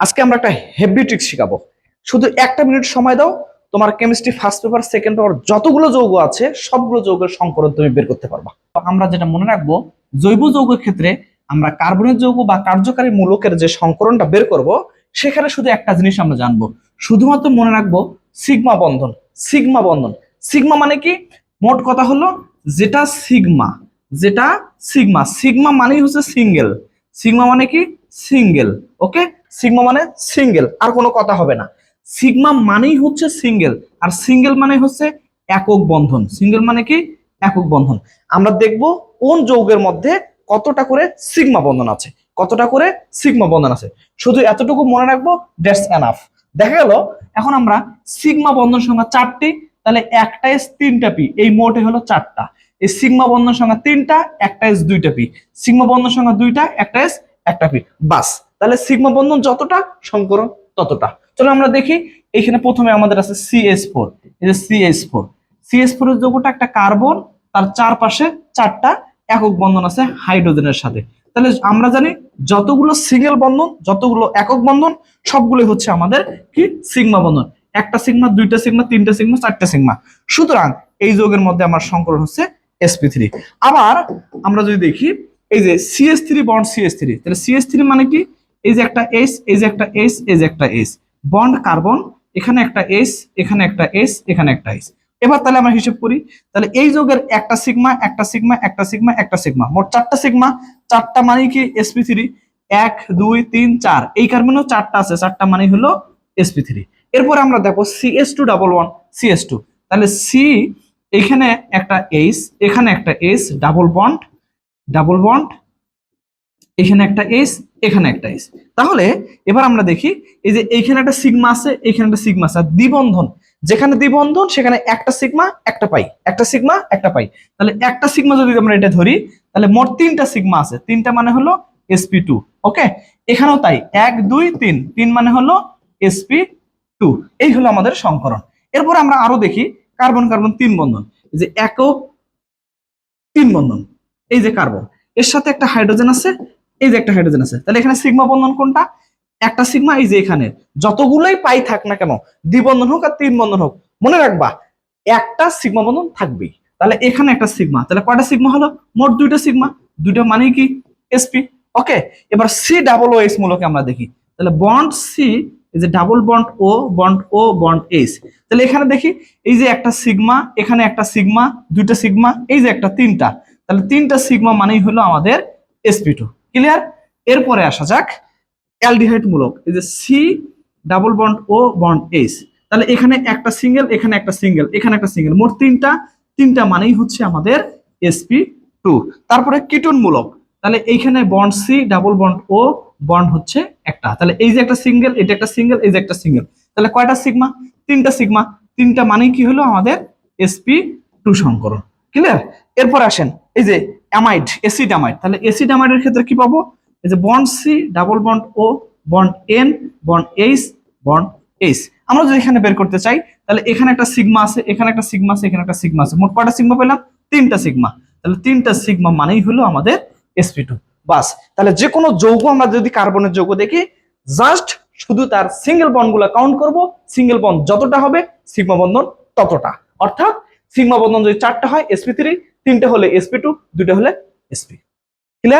আজকে আমরা একটা হেভি ট্রিক শিখাবো। শুধু একটা মিনিট সময় দাও, তোমার chemistry first paper second paper যতগুলো যৌগ আছে সবগুলো যৌগের সংকরণ তুমি বের করতে পারবা। আমরা যেটা মনে রাখবো, জৈব যৌগের ক্ষেত্রে আমরা কার্বনের যৌগ বা কার্যকারী মূলকের যে সংকরণটা বের করব, সেখানে শুধু একটা জিনিস আমরা জানবো, শুধুমাত্র মনে রাখবো সিগমা বন্ধন। সিগমা বন্ধন, সিগমা মানে কি? মোট কথা হলো যেটা সিগমা, যেটা সিগমা, সিগমা মানেই হচ্ছে সিঙ্গেল। সিগমা মানে কি? সিঙ্গেল। ওকে, সিগমা মানে সিঙ্গেল, আর কোনো কথা হবে না। সিগমা মানেই হচ্ছে সিঙ্গেল, আর সিঙ্গেল মানে হচ্ছে একক বন্ধন। সিঙ্গেল মানে কি? একক বন্ধন। আমরা দেখব কোন যৌগের মধ্যে কতটা করে সিগমা বন্ধন আছে, কতটা করে সিগমা বন্ধন আছে। শুধু এতটুকু মনে রাখবো, দ্যাটস এনাফ। দেখা গেল এখন আমরা সিগমা বন্ধন সংখ্যা 4টি, তাহলে একটা এস 3টা পি, এই মোটে হলো 4টা। এই সিগমা বন্ধন সংখ্যা 3টা, একটা এস 2টা পি। সিগমা বন্ধন সংখ্যা 2টা, একটা এস একটা পি। বাস, তাহলে সিগমা বন্ধন যতটা সংকরণ ততটা। চলো আমরা দেখি। এইখানে প্রথমে আমাদের আছে CH4। এই যে CH4, CH4 এর যৌগটা একটা কার্বন, তার চারপাশে 4টা একক বন্ধন আছে হাইড্রোজেনের সাথে। তাহলে আমরা জানি যতগুলো সিঙ্গেল বন্ধন, যতগুলো একক বন্ধন, সবগুলোই হচ্ছে আমাদের কি? সিগমা বন্ধন। একটা সিগমা, 2টা সিগমা, 3টা সিগমা, 4টা সিগমা। সুতরাং এই যৌগের মধ্যে আমার সংকরণ হচ্ছে sp3। আবার আমরা যদি দেখি, এই যে CH3 বন্ড CH3, তাহলে CH3 মানে কি? এই যে একটা S, এই যে একটা S, এই যে একটা S, বন্ড কার্বন, এখানে একটা S, এখানে একটা S, এখানে একটা S। এবার তাহলে আমরা হিসাব করি, তাহলে এই যৌগের একটা সিগমা, একটা সিগমা, একটা সিগমা, একটা সিগমা, মোট 4টা সিগমা। 4টা মানে কি? sp3। 1 2 3 4, এই কার্বনেও 4টা আছে, 4টা মানে হলো sp3। এরপর আমরা দেখো CH2 CH2, তাহলে C, এখানে একটা H, এখানে একটা S, double bond, double bond, এখানে একটা এস, এখানে একটা এস। তাহলে এবার আমরা দেখি, এই যে এইখানে একটা সিগমা আছে, এখানে একটা সিগমা আছে, দ্বিবন্ধন। যেখানে দ্বিবন্ধন সেখানে একটা সিগমা একটা পাই, একটা সিগমা একটা পাই। তাহলে একটা সিগমা যদি আমরা এটা ধরি, তাহলে মোট 3টা সিগমা আছে, 3টা মানে হলো sp2। ওকে, এখানেও তাই, 1 2 3, 3 মানে হলো sp2। এই হলো আমাদের সংকরণ। এরপর আমরা আরো দেখি, কার্বন কার্বন 3 বন্ধন, যে একক 3 বন্ধন। এই যে কার্বন, এর সাথে একটা হাইড্রোজেন আছে, এই যে একটা হাইড্রোজেন আছে, তাহলে এখানে সিগমা বন্ধন কোনটা? একটা সিগমা। এই যে এখানে যতগুলোই পাই থাক না কেন, দ্বিবন্ধন হোক আর 3 বন্ধন হোক, মনে রাখবা একটা সিগমা বন্ধন থাকবেই। তাহলে এখানে একটা সিগমা, তাহলে কয়টা সিগমা হলো? মোট 2টা সিগমা। 2টা মানে কি? sp। ওকে, এবার COOH মূলকে আমরা দেখি, তাহলে বন্ড সি, এই যে double bond O, bond O, bond H. তাহলে এখানে দেখি, এই যে একটা সিগমা, এখানে একটা সিগমা, 2টা সিগমা, এই যে একটা 3টা, তাহলে 3টা সিগমা মানেই হলো আমাদের sp2। ক্লিয়ার? এরপরে আসা যাক অ্যালডিহাইড মূলক, এই যে C double bond O, bond H. তাহলে এখানে একটা সিঙ্গেল, এখানে একটা সিঙ্গেল, এখানে একটা সিঙ্গেল, মোট 3টা। 3টা মানেই হচ্ছে আমাদের sp2। তারপরে কিটোন মূলক, তাহলে এইখানে bond C double bond O, bond হচ্ছে একটা, তাহলে এই যে একটা সিঙ্গেল, এটা একটা সিঙ্গেল, এই যে একটা সিঙ্গেল, তাহলে কয়টা সিগমা? 3টা সিগমা। 3টা মানেই কি হলো? আমাদের sp2 সংকরণ। ক্লিয়ার? এরপর আসেন, এই যে অ্যামাইড, অ্যাসিড অ্যামাইড, তাহলে অ্যাসিড অ্যামাইডের ক্ষেত্রে কি পাবো? এই যে bond C double bond O, bond N, bond H, bond H. আমরা যদি এখানে বের করতে চাই, তাহলে এখানে একটা সিগমা আছে, এখানে একটা সিগমা আছে, এখানে একটা সিগমা আছে, মোট কয়টা সিগমা পেলাম? 3টা সিগমা। তাহলে 3টা সিগমা মানেই হলো আমাদের sp2। বাস, তাহলে যে কোনো যৌগ আমরা যদি কার্বনের যৌগ দেখি, জাস্ট শুধু তার সিঙ্গেল বন্ড গুলা কাউন্ট করব, সিঙ্গেল বন্ড যতটা হবে সিগমা বন্ধন ততটা। অর্থাৎ সিগমা বন্ধন যদি 4টা হয় sp3, 3টে হলে sp2, 2টা হলে sp। ক্লিয়ার?